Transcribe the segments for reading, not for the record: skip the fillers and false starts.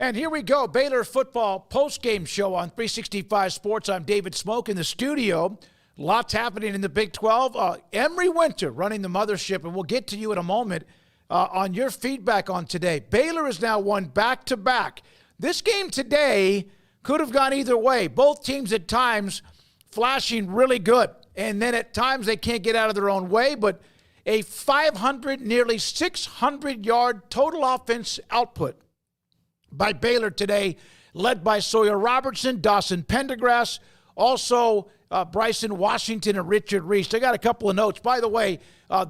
And here we go, Baylor football postgame show on 365 Sports. I'm David Smoak in the studio. Lots happening in the Big 12. Emory Winter running the mothership, and we'll get to you in a moment on your feedback on today. Baylor has now won back-to-back. This game today could have gone either way. Both teams at times flashing really good, and then at times they can't get out of their own way, but a 500, nearly 600-yard total offense output by Baylor today, led by Sawyer Robertson, Dawson Pendergrass, also Bryson Washington and Richard Reese. I got a couple of notes. By the way,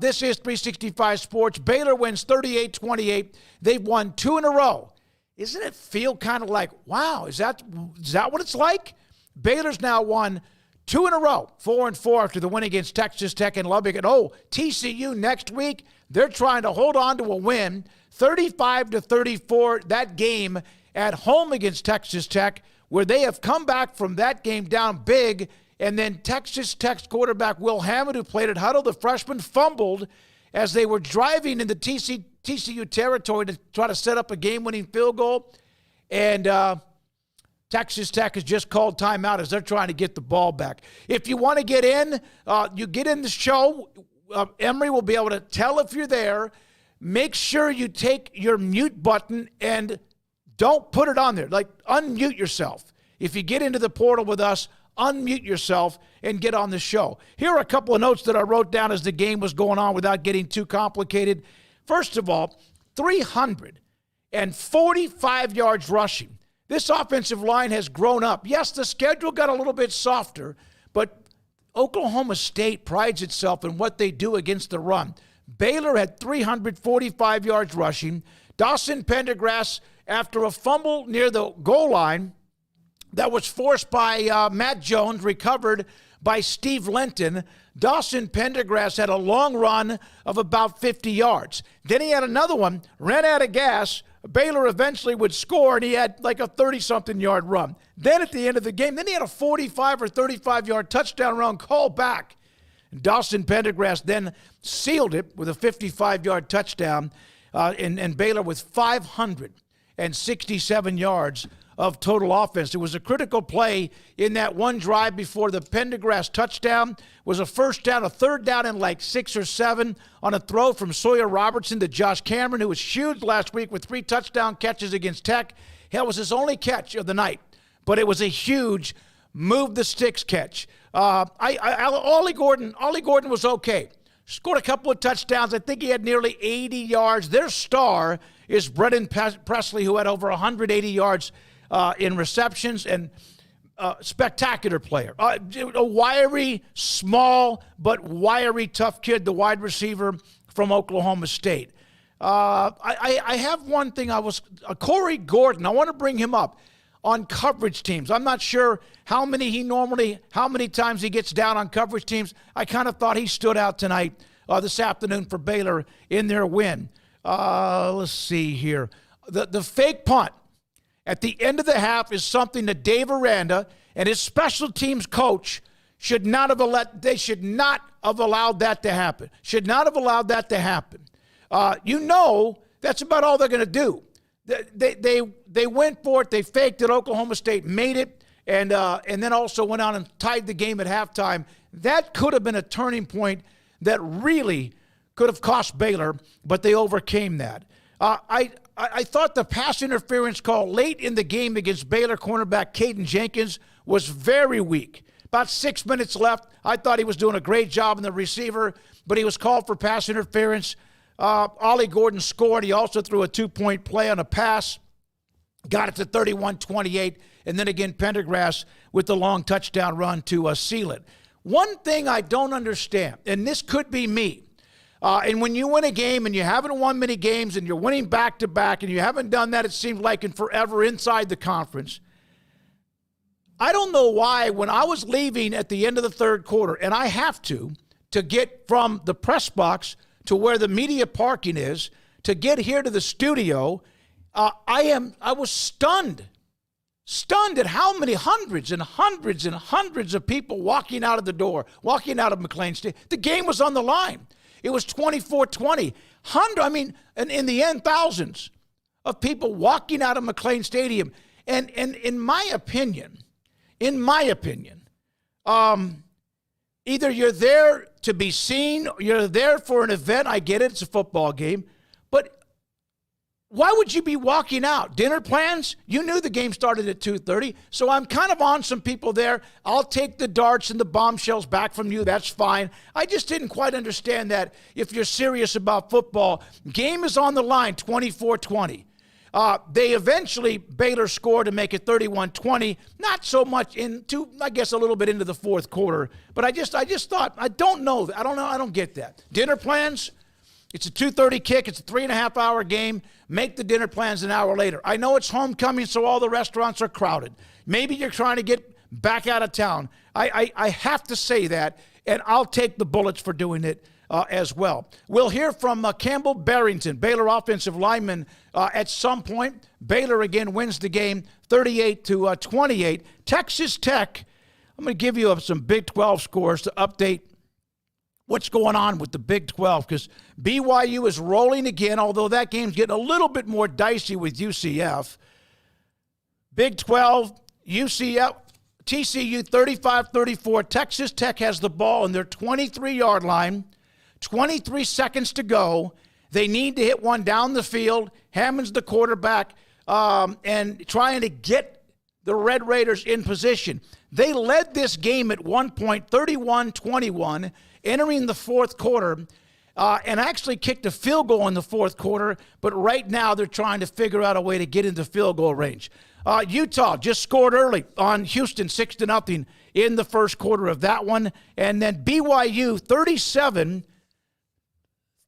this is 365 Sports. Baylor wins 38-28. They've won 2 in a row. Isn't it feel kind of like, wow, is that what it's like? Baylor's now won 2 in a row, 4-4 after the win against Texas Tech and Lubbock. And TCU next week, they're trying to hold on to a win, 35-34, that game at home against Texas Tech, where they have come back from that game down big. And then Texas Tech's quarterback Will Hammond, who played at Huddle, the freshman, fumbled as they were driving in the TCU territory to try to set up a game-winning field goal. And Texas Tech has just called timeout as they're trying to get the ball back. If you want to get in, you get in the show. Emory will be able to tell if you're there. Make sure you take your mute button and don't put it on there. Like, unmute yourself. If you get into the portal with us, unmute yourself and get on the show. Here are a couple of notes that I wrote down as the game was going on without getting too complicated. First of all, 345 yards rushing. This offensive line has grown up. Yes, the schedule got a little bit softer, but Oklahoma State prides itself in what they do against the run. Baylor had 345 yards rushing. Dawson Pendergrass, after a fumble near the goal line that was forced by Matt Jones, recovered by Steve Lenton, Dawson Pendergrass had a long run of about 50 yards. Then he had another one, ran out of gas. Baylor eventually would score, and he had like a 30-something yard run. Then at the end of the game, then he had a 45 or 35-yard touchdown run called back. Dawson Pendergrass then sealed it with a 55-yard touchdown, and Baylor with 567 yards of total offense. It was a critical play in that one drive before the Pendergrass touchdown. Was a first down, a third down and like 6 or 7 on a throw from Sawyer Robertson to Josh Cameron, who was huge last week with 3 touchdown catches against Tech. That was his only catch of the night, but it was a huge move the sticks catch. Ollie Gordon was okay. Scored a couple of touchdowns. I think he had nearly 80 yards. Their star is Brendan Presley, who had over 180 yards in receptions, and spectacular player. A wiry, small, but wiry, tough kid, the wide receiver from Oklahoma State. I have one thing. Corey Gordon, I want to bring him up on coverage teams. I'm not sure how many times he gets down on coverage teams. I kind of thought he stood out tonight, this afternoon for Baylor in their win. Let's see here. The fake punt at the end of the half is something that Dave Aranda and his special teams coach should not have allowed that to happen. Should not have allowed that to happen. That's about all they're going to do. They went for it. They faked it. Oklahoma State made it, and then also went on and tied the game at halftime. That could have been a turning point that really could have cost Baylor, but they overcame that. I thought the pass interference call late in the game against Baylor cornerback Caden Jenkins was very weak. About 6 minutes left. I thought he was doing a great job in the receiver, but he was called for pass interference. Ollie Gordon scored. He also threw a 2-point play on a pass, got it to 31-28, and then again Pendergrass with the long touchdown run to seal it. One thing I don't understand, and this could be me, and when you win a game and you haven't won many games and you're winning back-to-back and you haven't done that, it seems like, in forever inside the conference, I don't know why when I was leaving at the end of the third quarter, and I have to get from the press box to where the media parking is, to get here to the studio, I was stunned at how many hundreds and hundreds and hundreds of people walking out of the door, walking out of McLean State. The game was on the line. It was 24-20. And in the end, thousands of people walking out of McLean Stadium. And in my opinion, either you're there to be seen, or you're there for an event. I get it, it's a football game. But why would you be walking out? Dinner plans? You knew the game started at 2:30, so I'm kind of on some people there. I'll take the darts and the bombshells back from you. That's fine. I just didn't quite understand that if you're serious about football. Game is on the line, 24-20. They eventually, Baylor scored to make it 31-20. Not so much into, I guess, a little bit into the fourth quarter. But I just thought, I don't know. I don't get that. Dinner plans? It's a 2:30 kick. It's a 3.5-hour game. Make the dinner plans an hour later. I know it's homecoming, so all the restaurants are crowded. Maybe you're trying to get back out of town. I have to say that, and I'll take the bullets for doing it as well. We'll hear from Campbell Barrington, Baylor offensive lineman, at some point. Baylor again wins the game 38-28. Texas Tech, I'm going to give you some Big 12 scores to update what's going on with the Big 12, because BYU is rolling again, although that game's getting a little bit more dicey with UCF. Big 12, UCF, TCU 35-34. Texas Tech has the ball on their 23-yard line, 23 seconds to go. They need to hit one down the field. Hammond's the quarterback, and trying to get the Red Raiders in position. They led this game at one point, 31-21, entering the fourth quarter, and actually kicked a field goal in the fourth quarter, but right now they're trying to figure out a way to get into field goal range. Utah just scored early on Houston 6-0 in the first quarter of that one, and then BYU 37,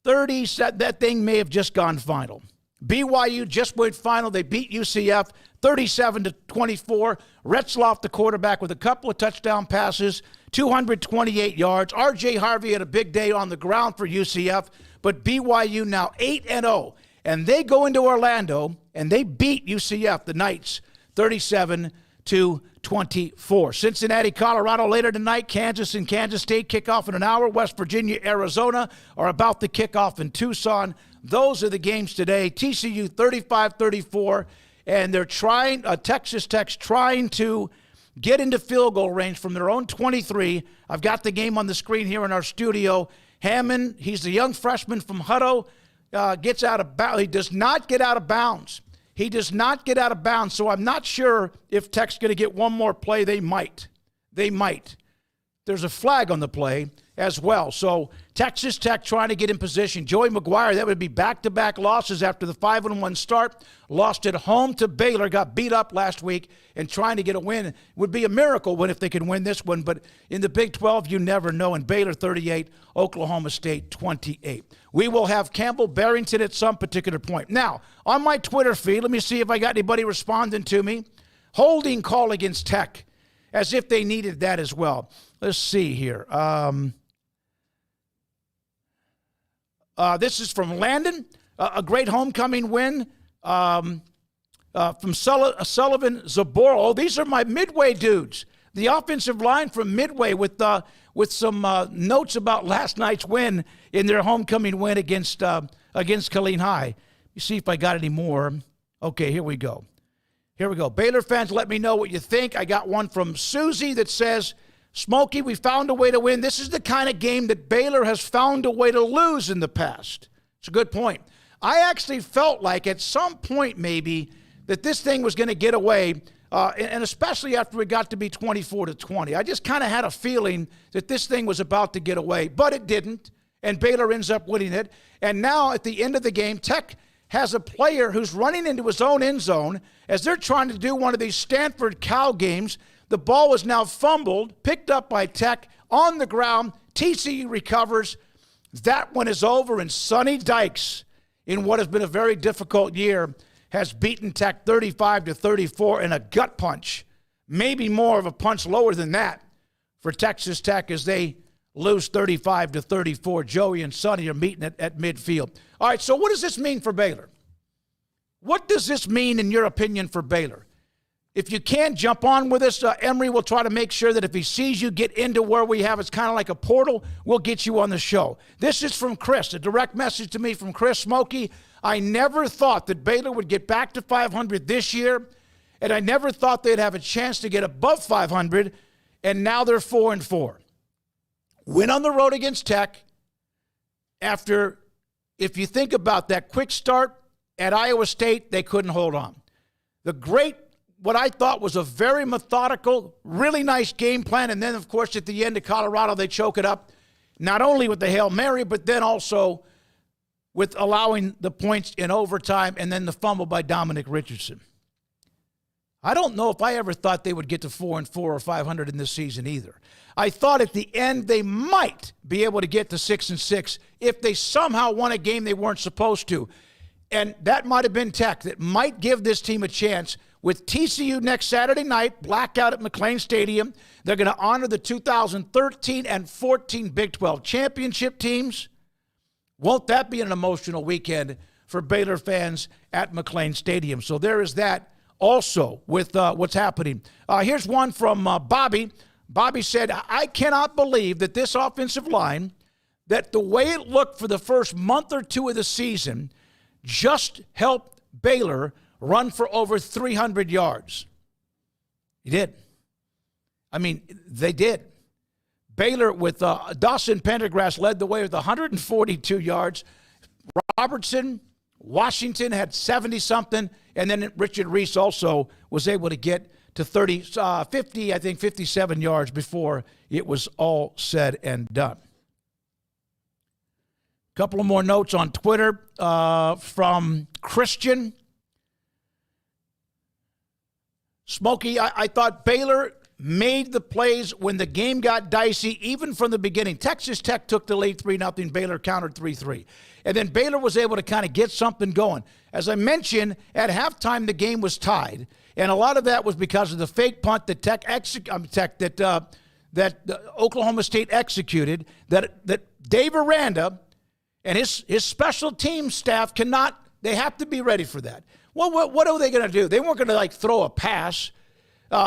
that thing may have just gone final. BYU just went final. They beat UCF 37-24. Retzloff, the quarterback, with a couple of touchdown passes, 228 yards. R.J. Harvey had a big day on the ground for UCF, but BYU now 8-0. And they go into Orlando, and they beat UCF, the Knights, 37-24. Cincinnati, Colorado later tonight. Kansas and Kansas State kick off in an hour. West Virginia, Arizona are about to kick off in Tucson. Those are the games today. TCU 35-34, and they're trying, Texas Tech's trying to get into field goal range from their own 23. I've got the game on the screen here in our studio. Hammond, he's the young freshman from Hutto, gets out of bounds. He does not get out of bounds. So I'm not sure if Tech's going to get one more play. They might. There's a flag on the play as well. So Texas Tech trying to get in position. Joey McGuire, that would be back-to-back losses after the 5-1 start. Lost at home to Baylor, got beat up last week, and trying to get a win. It would be a miracle win if they could win this one, but in the Big 12, you never know. And Baylor 38, Oklahoma State 28. We will have Campbell Barrington at some particular point. Now, on my Twitter feed, let me see if I got anybody responding to me. Holding call against Tech, as if they needed that as well. Let's see here. This is from Landon, a great homecoming win from Sullivan Zaboro. These are my Midway dudes. The offensive line from Midway with some notes about last night's win in their homecoming win against Killeen High. You see if I got any more. Okay, here we go. Baylor fans, let me know what you think. I got one from Susie that says, Smokey, we found a way to win. This is the kind of game that Baylor has found a way to lose in the past. It's a good point. I actually felt like at some point maybe that this thing was going to get away, and especially after we got to be 24-20. I just kind of had a feeling that this thing was about to get away, but it didn't, and Baylor ends up winning it. And now at the end of the game, Tech has a player who's running into his own end zone as they're trying to do one of these Stanford Cal games. The ball is now fumbled, picked up by Tech, on the ground. TCU recovers. That one is over, and Sonny Dykes, in what has been a very difficult year, has beaten Tech 35-34 in a gut punch. Maybe more of a punch lower than that for Texas Tech as they lose 35-34. Joey and Sonny are meeting at midfield. All right, so what does this mean for Baylor? What does this mean, in your opinion, for Baylor? If you can't jump on with us, Emery will try to make sure that if he sees you get into where we have, it's kind of like a portal, we'll get you on the show. This is from Chris, a direct message to me from Chris. Smokey, I never thought that Baylor would get back to 500 this year, and I never thought they'd have a chance to get above 500, and now they're 4-4. Win on the road against Tech after, if you think about that quick start at Iowa State, they couldn't hold on. What I thought was a very methodical, really nice game plan, and then, of course, at the end of Colorado, they choke it up, not only with the Hail Mary, but then also with allowing the points in overtime and then the fumble by Dominic Richardson. I don't know if I ever thought they would get to 4-4 or 500 in this season either. I thought at the end they might be able to get to 6-6 if they somehow won a game they weren't supposed to. And that might have been Tech that might give this team a chance. With TCU next Saturday night, blackout at McLean Stadium, they're going to honor the 2013 and 14 Big 12 championship teams. Won't that be an emotional weekend for Baylor fans at McLean Stadium? So there is that also with what's happening. Here's one from Bobby. Bobby said, I cannot believe that this offensive line, that the way it looked for the first month or two of the season, just helped Baylor run for over 300 yards. He did. I mean, they did. Baylor with Dawson Pendergrass led the way with 142 yards. Robertson, Washington had 70-something, and then Richard Reese also was able to get to 57 yards before it was all said and done. A couple of more notes on Twitter from Christian. Smokey, I thought Baylor made the plays when the game got dicey, even from the beginning. Texas Tech took the lead 3-0. Baylor countered 3-3. And then Baylor was able to kind of get something going. As I mentioned, at halftime, the game was tied. And a lot of that was because of the fake punt that Oklahoma State executed, that Dave Aranda and his special team staff they have to be ready for that. Well, what are they going to do? They weren't going to, throw a pass.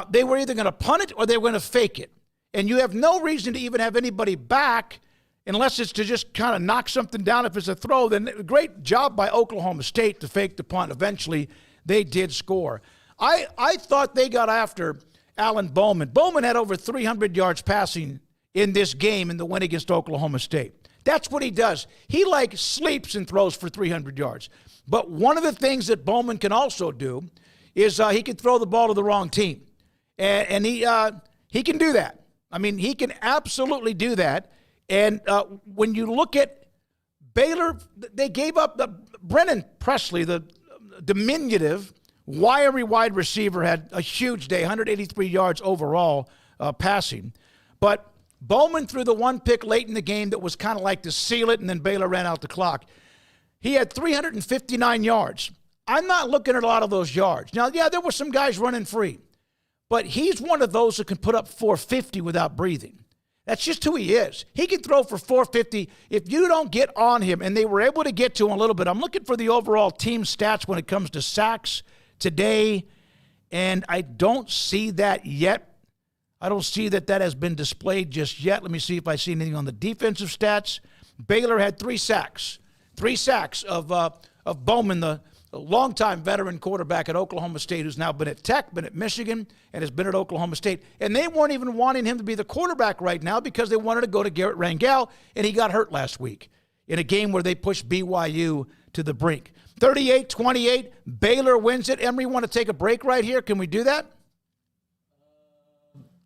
They were either going to punt it or they were going to fake it. And you have no reason to even have anybody back unless it's to just kind of knock something down. If it's a throw, then great job by Oklahoma State to fake the punt. Eventually, they did score. I thought they got after Alan Bowman. Bowman had over 300 yards passing in this game in the win against Oklahoma State. That's what he does. He sleeps and throws for 300 yards. But one of the things that Bowman can also do is he can throw the ball to the wrong team. And he can do that. I mean, he can absolutely do that. And when you look at Baylor, they gave up Brennan Presley, the diminutive, wiry wide receiver, had a huge day, 183 yards overall passing. But Bowman threw the one pick late in the game that was kind of like to seal it, and then Baylor ran out the clock. He had 359 yards. I'm not looking at a lot of those yards. Now, yeah, there were some guys running free. But he's one of those that can put up 450 without breathing. That's just who he is. He can throw for 450 if you don't get on him, and they were able to get to him a little bit. I'm looking for the overall team stats when it comes to sacks today, and I don't see that yet. I don't see that has been displayed just yet. Let me see if I see anything on the defensive stats. Baylor had 3 sacks. 3 sacks of Bowman, the longtime veteran quarterback at Oklahoma State, who's now been at Tech, been at Michigan, and has been at Oklahoma State. And they weren't even wanting him to be the quarterback right now because they wanted to go to Garrett Rangel, and he got hurt last week in a game where they pushed BYU to the brink. 38-28, Baylor wins it. Emory, want to take a break right here? Can we do that?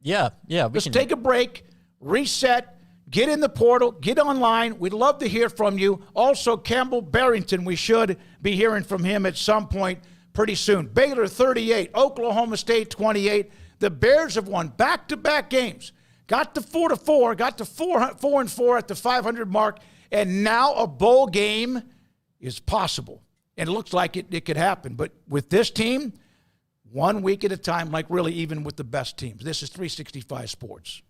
Yeah. Let's take a break, reset, get in the portal, get online. We'd love to hear from you. Also, Campbell Barrington, we should be hearing from him at some point pretty soon. Baylor 38, Oklahoma State 28. The Bears have won back-to-back games. Got to 4-4, got to 4-4 at the 500 mark, and now a bowl game is possible. And it looks like it could happen. But with this team, 1 week at a time, like really even with the best teams. This is 365 Sports.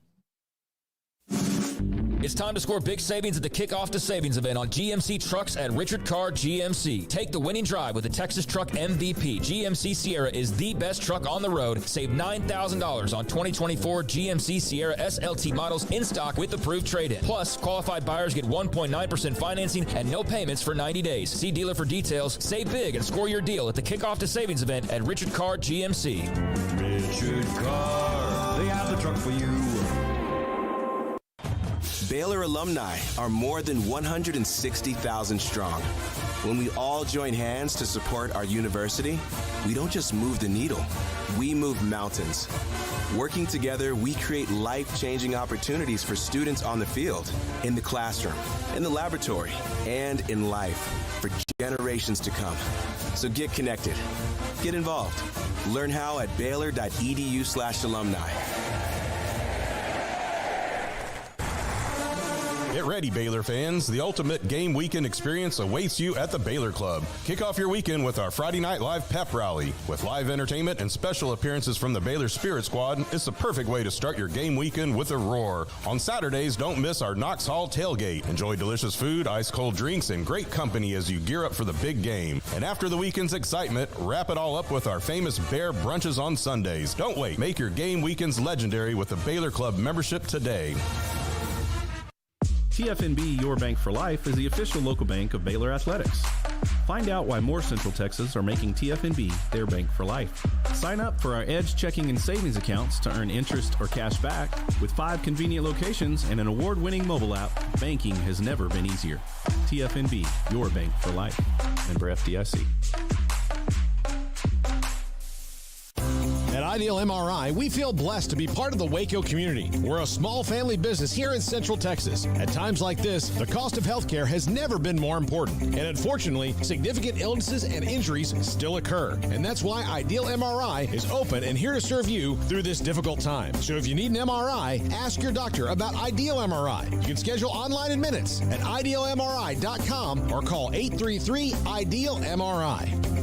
It's time to score big savings at the Kickoff to Savings event on GMC trucks at Richard Carr GMC. Take the winning drive with the Texas Truck MVP. GMC Sierra is the best truck on the road. Save $9,000 on 2024 GMC Sierra SLT models in stock with approved trade-in. Plus, qualified buyers get 1.9% financing and no payments for 90 days. See dealer for details. Save big and score your deal at the Kickoff to Savings event at Richard Carr GMC. Richard Carr, they have the truck for you. Baylor alumni are more than 160,000 strong. When we all join hands to support our university, we don't just move the needle, we move mountains. Working together, we create life-changing opportunities for students on the field, in the classroom, in the laboratory, and in life for generations to come. So get connected, get involved. Learn how at baylor.edu/alumni. Get ready, Baylor fans. The ultimate game weekend experience awaits you at the Baylor Club. Kick off your weekend with our Friday Night Live pep rally. With live entertainment and special appearances from the Baylor Spirit Squad, it's the perfect way to start your game weekend with a roar. On Saturdays, don't miss our Knox Hall tailgate. Enjoy delicious food, ice-cold drinks, and great company as you gear up for the big game. And after the weekend's excitement, wrap it all up with our famous Bear brunches on Sundays. Don't wait. Make your game weekends legendary with the Baylor Club membership today. TFNB Your Bank for Life is the official local bank of Baylor Athletics. Find out why more Central Texas are making TFNB their bank for life. Sign up for our Edge checking and savings accounts to earn interest or cash back. With 5 convenient locations and an award-winning mobile app, banking has never been easier. TFNB Your Bank for Life. Member FDIC. At Ideal MRI, we feel blessed to be part of the Waco community. We're a small family business here in Central Texas. At times like this, the cost of healthcare has never been more important. And unfortunately, significant illnesses and injuries still occur. And that's why Ideal MRI is open and here to serve you through this difficult time. So if you need an MRI, ask your doctor about Ideal MRI. You can schedule online in minutes at idealmri.com or call 833-IDEAL-MRI.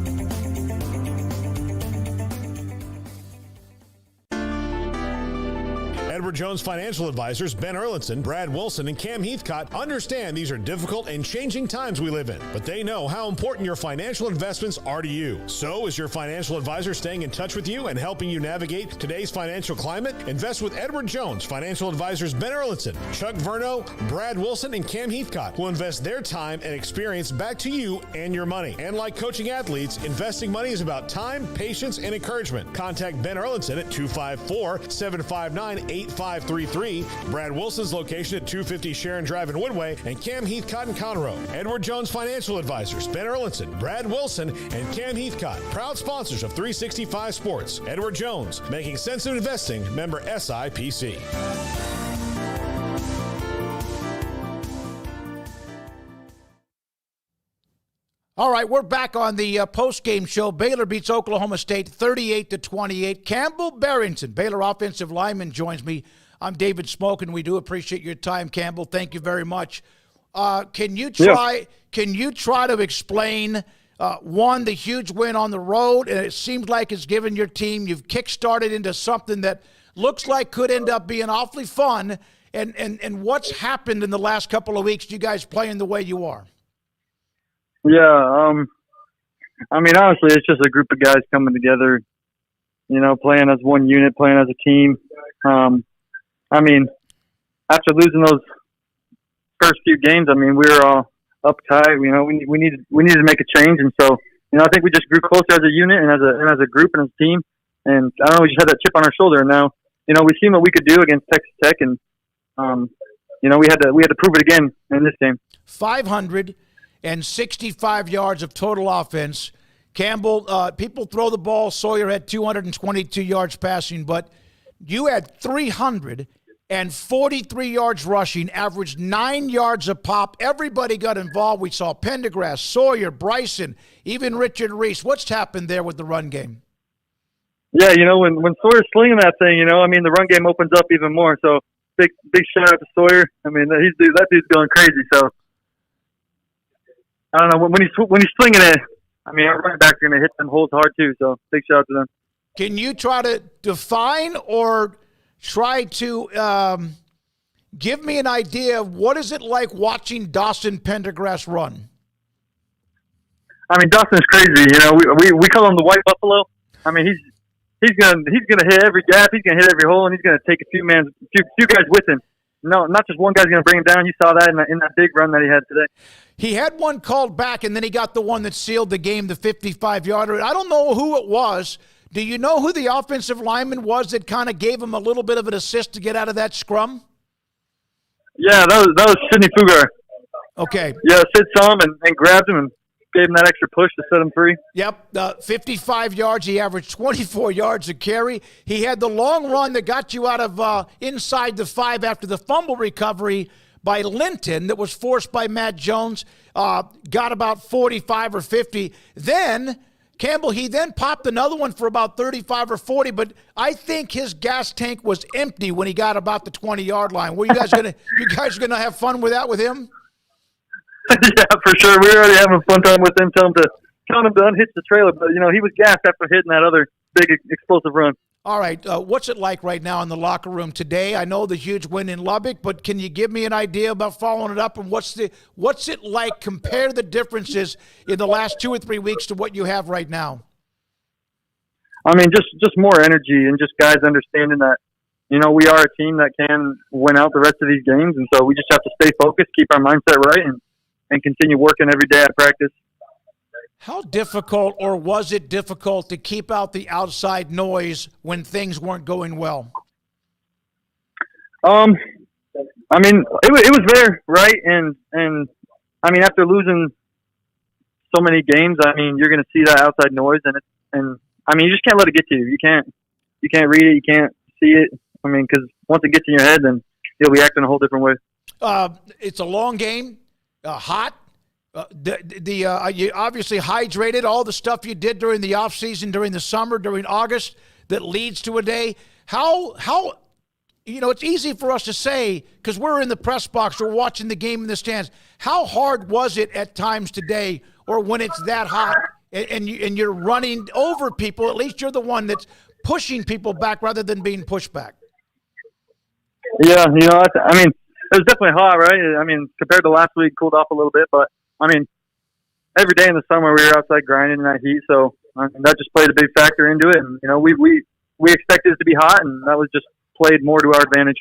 Edward Jones Financial Advisors Ben Erlinson, Brad Wilson, and Cam Heathcott understand these are difficult and changing times we live in, but they know how important your financial investments are to you. So is your financial advisor staying in touch with you and helping you navigate today's financial climate? Invest with Edward Jones Financial Advisors Ben Erlinson, Chuck Verno, Brad Wilson, and Cam Heathcott, who invest their time and experience back to you and your money. And like coaching athletes, investing money is about time, patience, and encouragement. Contact Ben Erlinson at 254-759-8533. Brad Wilson's location at 250 Sharon Drive in Woodway, and Cam Heathcott in Conroe. Edward Jones Financial Advisors, Ben Erlinson, Brad Wilson, and Cam Heathcott, proud sponsors of 365 Sports. Edward Jones, making sense of investing, member SIPC. All right, we're back on the post-game show. Baylor beats Oklahoma State 38-28. Campbell Barrington, Baylor offensive lineman, joins me. I'm David Smoak, and we do appreciate your time, Campbell. Thank you very much. Can you try to explain, one, the huge win on the road, and it seems like it's given your team, you've kick-started into something that looks like could end up being awfully fun, and what's happened in the last couple of weeks, you guys playing the way you are? Yeah, I mean, honestly, it's just a group of guys coming together, you know, playing as one unit, playing as a team. I mean, after losing those first few games, I mean, we were all uptight. You know, we needed to make a change, and so, you know, I think we just grew closer as a unit and as a group and as a team. And I don't know, we just had that chip on our shoulder. And now, you know, we've seen what we could do against Texas Tech, and you know, we had to prove it again in this game. 565 yards of total offense. Campbell, people throw the ball. Sawyer had 222 yards passing, but you had 343 yards rushing, averaged 9 yards a pop. Everybody got involved. We saw Pendergrass, Sawyer, Bryson, even Richard Reese. What's happened there with the run game? Yeah, you know, when Sawyer's slinging that thing, you know, I mean, the run game opens up even more. So big shout out to Sawyer. I mean, that dude's going crazy. So I don't know, when he's slinging it, I mean, our running backs are going to hit them holes hard too. So big shout out to them. Can you try to define or try to Give me an idea of what is it like watching Dawson Pendergrass run? I mean, Dawson's crazy. You know, we call him the White Buffalo. I mean, he's gonna hit every gap. He's gonna hit every hole, and he's gonna take a few guys with him. No, not just one guy's gonna bring him down. You saw that in that big run that he had today. He had one called back, and then he got the one that sealed the game, the 55-yarder. I don't know who it was. Do you know who the offensive lineman was that kind of gave him a little bit of an assist to get out of that scrum? Yeah, that was Sidney Fugar. Okay. Yeah, Sid saw him and grabbed him and gave him that extra push to set him free. Yep, 55 yards. He averaged 24 yards a carry. He had the long run that got you out of inside the 5 after the fumble recovery by Linton that was forced by Matt Jones. Got about 45 or 50. Then Campbell, he then popped another one for about 35 or 40, but I think his gas tank was empty when he got about the 20-yard line. Were you guys gonna have fun with that with him? Yeah, for sure. We were already having a fun time with him, telling him to unhitch the trailer, but you know he was gassed after hitting that other big explosive run. All right, what's it like right now in the locker room today? I know the huge win in Lubbock, but can you give me an idea about following it up and what's it like? Compare the differences in the last 2 or 3 weeks to what you have right now. I mean, just more energy and just guys understanding that, you know, we are a team that can win out the rest of these games, and so we just have to stay focused, keep our mindset right, and continue working every day at practice. How difficult, or was it difficult, to keep out the outside noise when things weren't going well? I mean, it was there, right? And I mean, after losing so many games, I mean, you're going to see that outside noise, and I mean, you just can't let it get to you. You can't read it, you can't see it. I mean, because once it gets in your head, then you'll be acting a whole different way. It's a long game, hot. You obviously hydrated, all the stuff you did during the off season, during the summer, during August, that leads to a day. How you know, it's easy for us to say because we're in the press box, we're watching the game in the stands. How hard was it at times today, or when it's that hot and you're running over people? At least you're the one that's pushing people back rather than being pushed back. Yeah, you know, I mean, it was definitely hot, right? I mean, compared to last week, cooled off a little bit, but I mean, every day in the summer we were outside grinding in that heat, so I mean, that just played a big factor into it. And you know, we expected it to be hot, and that was just played more to our advantage.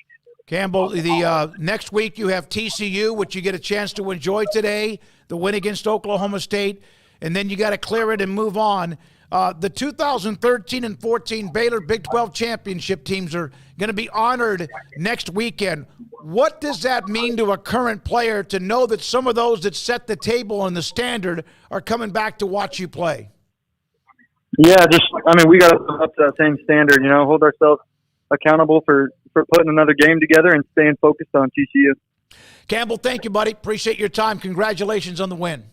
Campbell, the next week you have TCU, which you get a chance to enjoy today, the win against Oklahoma State, and then you got to clear it and move on. The 2013 and 14 Baylor Big 12 championship teams are going to be honored next weekend. What does that mean to a current player to know that some of those that set the table and the standard are coming back to watch you play? Yeah, we got to live up to that same standard, you know, hold ourselves accountable for putting another game together and staying focused on TCU. Campbell, thank you, buddy. Appreciate your time. Congratulations on the win.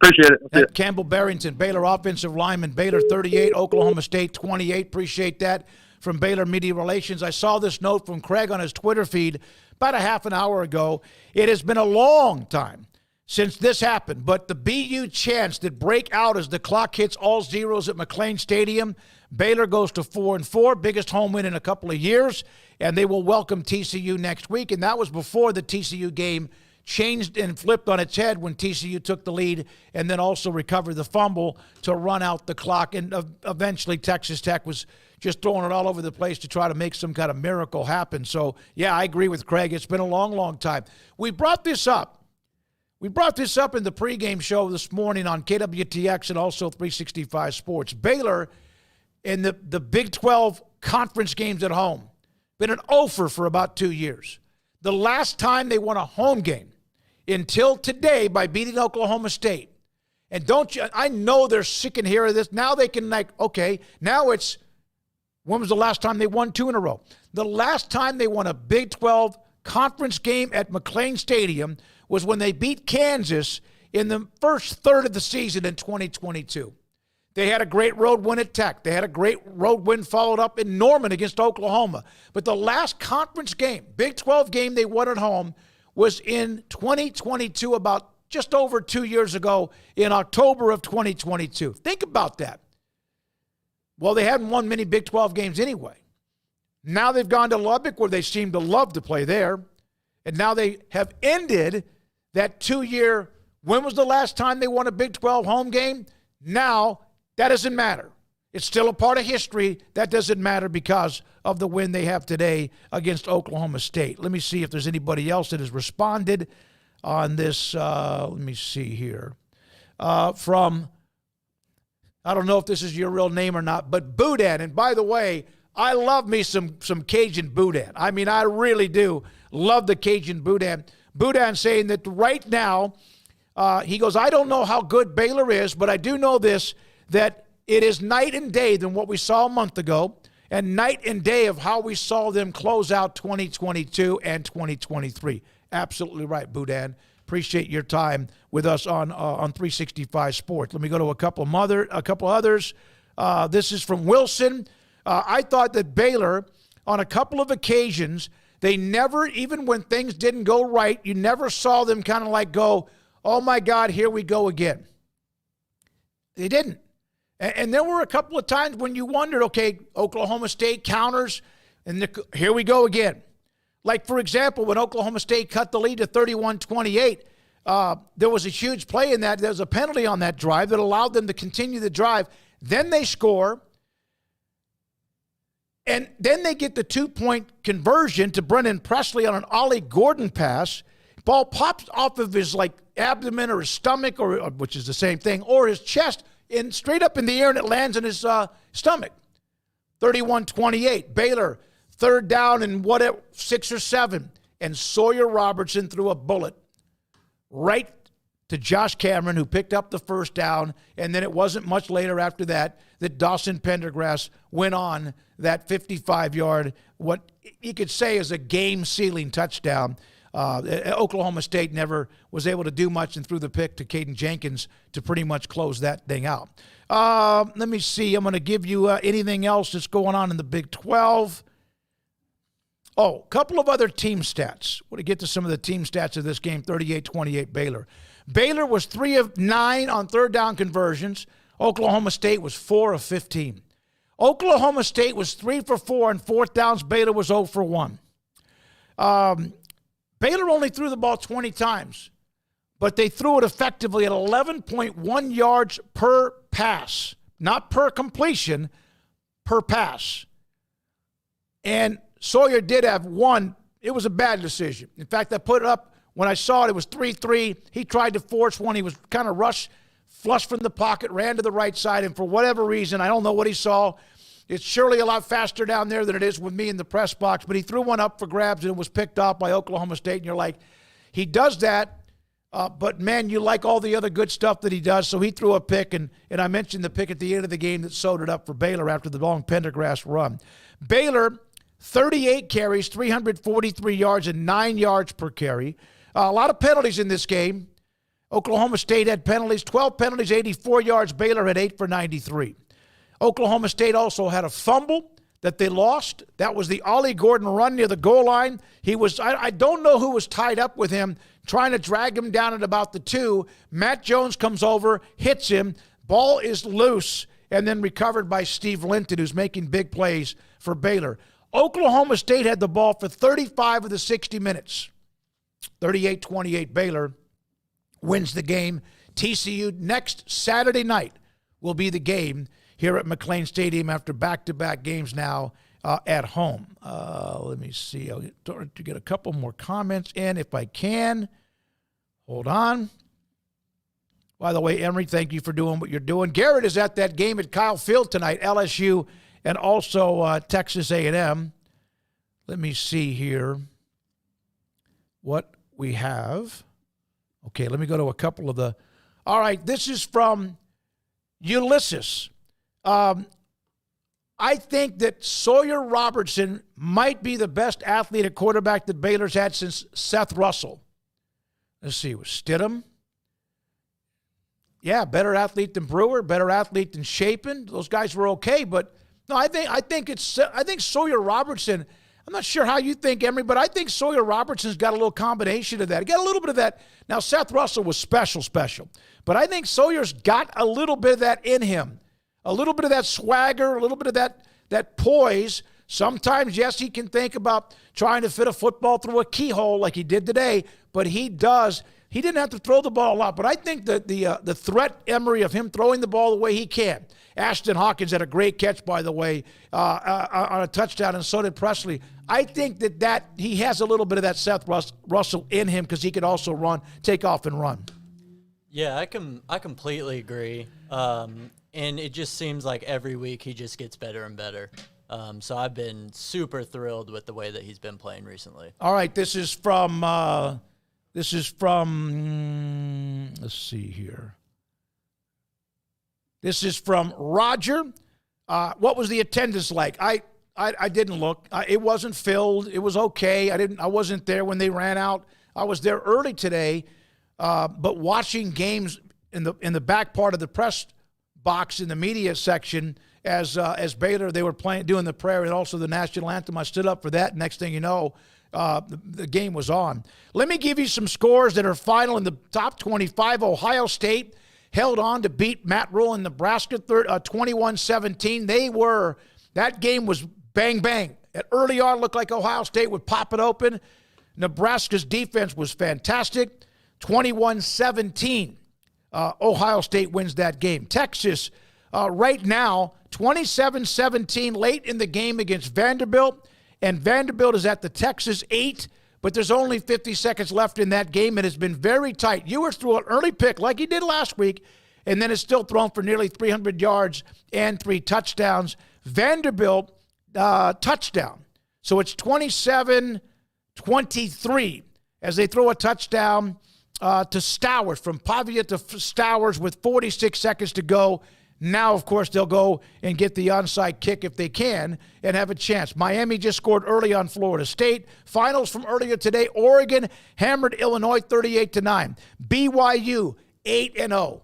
Appreciate it. Campbell Barrington, Baylor offensive lineman, Baylor 38, Oklahoma State 28. Appreciate that from Baylor Media Relations. I saw this note from Craig on his Twitter feed about a half an hour ago. It has been a long time since this happened, but the BU chants that break out as the clock hits all zeros at McLean Stadium. Baylor goes to 4-4, biggest home win in a couple of years, and they will welcome TCU next week. And that was before the TCU game changed and flipped on its head when TCU took the lead and then also recovered the fumble to run out the clock. And eventually Texas Tech was just throwing it all over the place to try to make some kind of miracle happen. So, yeah, I agree with Craig. It's been a long, long time. We brought this up. We brought this up in the pregame show this morning on KWTX and also 365 Sports. Baylor in the Big 12 conference games at home been an offer for about 2 years. The last time they won a home game until today by beating Oklahoma State. And I know they're sick and hearing this. Now they can now it's, when was the last time they won 2 in a row? The last time they won a Big 12 conference game at McLean Stadium was when they beat Kansas in the first third of the season in 2022. They had a great road win at Tech. They had a great road win followed up in Norman against Oklahoma. But the last conference game, Big 12 game they won at home, was in 2022, about just over 2 years ago in October of 2022. Think about that. Well, they hadn't won many Big 12 games anyway. Now they've gone to Lubbock, where they seem to love to play there. And now they have ended that 2-year, when was the last time they won a Big 12 home game? Now, that doesn't matter. It's still a part of history. That doesn't matter because of the win they have today against Oklahoma State. Let me see if there's anybody else that has responded on this. Let me see here. From, I don't know if this is your real name or not, but Boudin. And by the way, I love me some Cajun Boudin. I mean, I really do love the Cajun Boudin. Boudin saying that right now, he goes, I don't know how good Baylor is, but I do know this, that it is night and day than what we saw a month ago, and night and day of how we saw them close out 2022 and 2023. Absolutely right, Boudin. Appreciate your time with us on 365 Sports. Let me go to a couple others. This is from Wilson. I thought that Baylor, on a couple of occasions, they never, even when things didn't go right, you never saw them kind of like go, oh my God, here we go again. They didn't. And there were a couple of times when you wondered, okay, Oklahoma State counters, and here we go again. Like, for example, when Oklahoma State cut the lead to 31-28, there was a huge play in that. There was a penalty on that drive that allowed them to continue the drive. Then they score, and then they get the 2-point conversion to Brennan Presley on an Ollie Gordon pass. Ball pops off of his, like, abdomen or his stomach, or which is the same thing, or his chest, and straight up in the air, and it lands in his stomach. 31-28. Baylor, third down and 6 or 7. And Sawyer Robertson threw a bullet right to Josh Cameron, who picked up the first down. And then it wasn't much later after that Dawson Pendergrass went on that 55-yard, what you could say is a game-sealing touchdown. Oklahoma State never was able to do much and threw the pick to Caden Jenkins to pretty much close that thing out. Let me see. I'm going to give you anything else that's going on in the Big 12. Oh, a couple of other team stats. I want to get to some of the team stats of this game, 38-28 Baylor. Baylor was 3 of 9 on third down conversions. Oklahoma State was 4 of 15. Oklahoma State was 3 for 4 on fourth downs. Baylor was 0 for 1. Baylor only threw the ball 20 times, but they threw it effectively at 11.1 yards per pass, not per completion, per pass. And Sawyer did have one. It was a bad decision. In fact, I put it up when I saw it. It was 3-3. He tried to force one. He was kind of flush from the pocket, ran to the right side, and for whatever reason, I don't know what he saw. It's surely a lot faster down there than it is with me in the press box, but he threw one up for grabs and it was picked off by Oklahoma State, and you're like, he does that, but man, you like all the other good stuff that he does, so he threw a pick, and I mentioned the pick at the end of the game that sewed it up for Baylor after the long Pendergrass run. Baylor, 38 carries, 343 yards, and 9 yards per carry. A lot of penalties in this game. Oklahoma State had penalties, 12 penalties, 84 yards. Baylor had 8 for 93. Oklahoma State also had a fumble that they lost. That was the Ollie Gordon run near the goal line. He was, I don't know who was tied up with him, trying to drag him down at about the 2. Matt Jones comes over, hits him. Ball is loose, and then recovered by Steve Linton, who's making big plays for Baylor. Oklahoma State had the ball for 35 of the 60 minutes. 38-28 Baylor wins the game. TCU next Saturday night will be the game here at McLean Stadium after back-to-back games now at home. Let me see. I'll get a couple more comments in if I can. Hold on. By the way, Emory, thank you for doing what you're doing. Garrett is at that game at Kyle Field tonight, LSU and also Texas A&M. Let me see here what we have. Okay, let me go to a couple of the... All right, this is from Ulysses. I think that Sawyer Robertson might be the best athlete at quarterback that Baylor's had since Seth Russell. Let's see, was Stidham? Yeah, better athlete than Brewer, better athlete than Chapin. Those guys were okay, but no, I think Sawyer Robertson. I'm not sure how you think, Emory, but I think Sawyer Robertson's got a little combination of that. He got a little bit of that. Now, Seth Russell was special, but I think Sawyer's got a little bit of that in him. A little bit of that swagger, a little bit of that poise. Sometimes, yes, he can think about trying to fit a football through a keyhole like he did today, but he didn't have to throw the ball a lot. But I think that the threat, Emory, of him throwing the ball the way he can. Ashton Hawkins had a great catch, by the way, on a touchdown, and so did Presley. I think that he has a little bit of that Seth Russell in him because he could also take off and run. Yeah, I completely agree. And it just seems like every week he just gets better and better. So I've been super thrilled with the way that he's been playing recently. All right, this is from let's see here. This is from Roger. What was the attendance like? I didn't look. It wasn't filled. It was okay. I wasn't there when they ran out. I was there early today, but watching games in the back part of the press box in the media section as Baylor, they were doing the prayer and also the national anthem. I stood up for that. Next thing you know, the game was on. Let me give you some scores that are final in the top 25. Ohio State held on to beat Matt Rule in Nebraska 21-17. That game was bang, bang. Early on, looked like Ohio State would pop it open. Nebraska's defense was fantastic. 21-17. Ohio State wins that game. Texas, right now, 27-17 late in the game against Vanderbilt. And Vanderbilt is at the Texas 8, but there's only 50 seconds left in that game. It has been very tight. Ewers threw an early pick like he did last week, and then it's still thrown for nearly 300 yards and 3 touchdowns. Vanderbilt, touchdown. So it's 27-23 as they throw a touchdown to Stowers, from Pavia to Stowers with 46 seconds to go. Now, of course, they'll go and get the onside kick if they can and have a chance. Miami just scored early on Florida State. Finals from earlier today, Oregon hammered Illinois 38-9. BYU 8-0.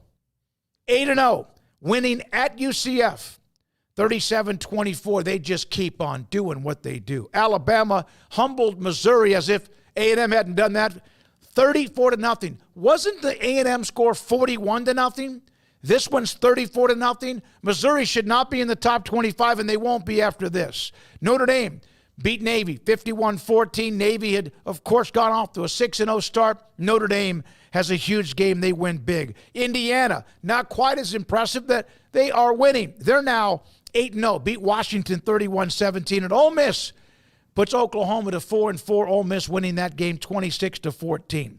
8-0, winning at UCF 37-24. They just keep on doing what they do. Alabama humbled Missouri as if A&M hadn't done that. 34-0. Wasn't the A&M score 41-0? This one's 34-0. Missouri should not be in the top 25, and they won't be after this. Notre Dame beat Navy 51-14. Navy had, of course, gone off to a 6-0 start. Notre Dame has a huge game. They win big. Indiana, not quite as impressive, that they are winning. They're now 8-0. Beat Washington 31-17. And Ole Miss puts Oklahoma to 4-4. Ole Miss winning that game 26-14.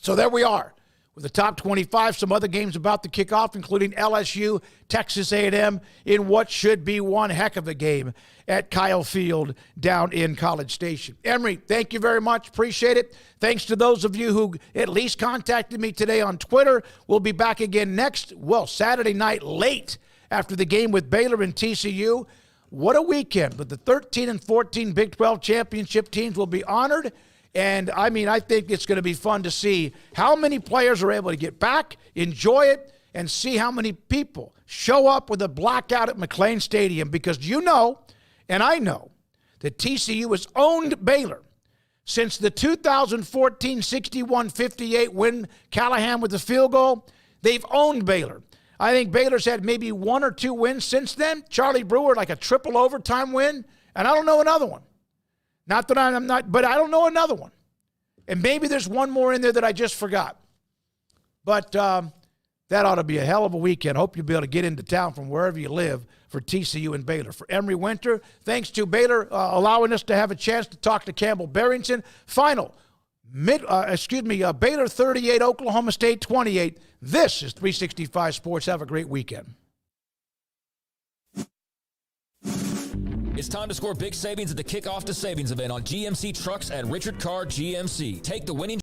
So there we are with the top 25. Some other games about to kick off, including LSU, Texas A&M, in what should be one heck of a game at Kyle Field down in College Station. Emory, thank you very much. Appreciate it. Thanks to those of you who at least contacted me today on Twitter. We'll be back again Saturday night late after the game with Baylor and TCU. What a weekend. But the 13 and 14 Big 12 championship teams will be honored. And, I think it's going to be fun to see how many players are able to get back, enjoy it, and see how many people show up with a blackout at McLean Stadium, because and I know, that TCU has owned Baylor since the 2014 61-58 win, Callahan with the field goal. They've owned Baylor. I think Baylor's had maybe 1 or 2 wins since then. Charlie Brewer, like a triple overtime win, and I don't know another one. Not that I'm not, but I don't know another one. And maybe there's one more in there that I just forgot. But that ought to be a hell of a weekend. Hope you'll be able to get into town from wherever you live for TCU and Baylor. For Emory Winter, thanks to Baylor allowing us to have a chance to talk to Campbell Barrington. Final, Baylor 38, Oklahoma State 28. This is 365 Sports. Have a great weekend. It's time to score big savings at the Kickoff to Savings event on GMC Trucks at Richard Carr GMC. Take the winning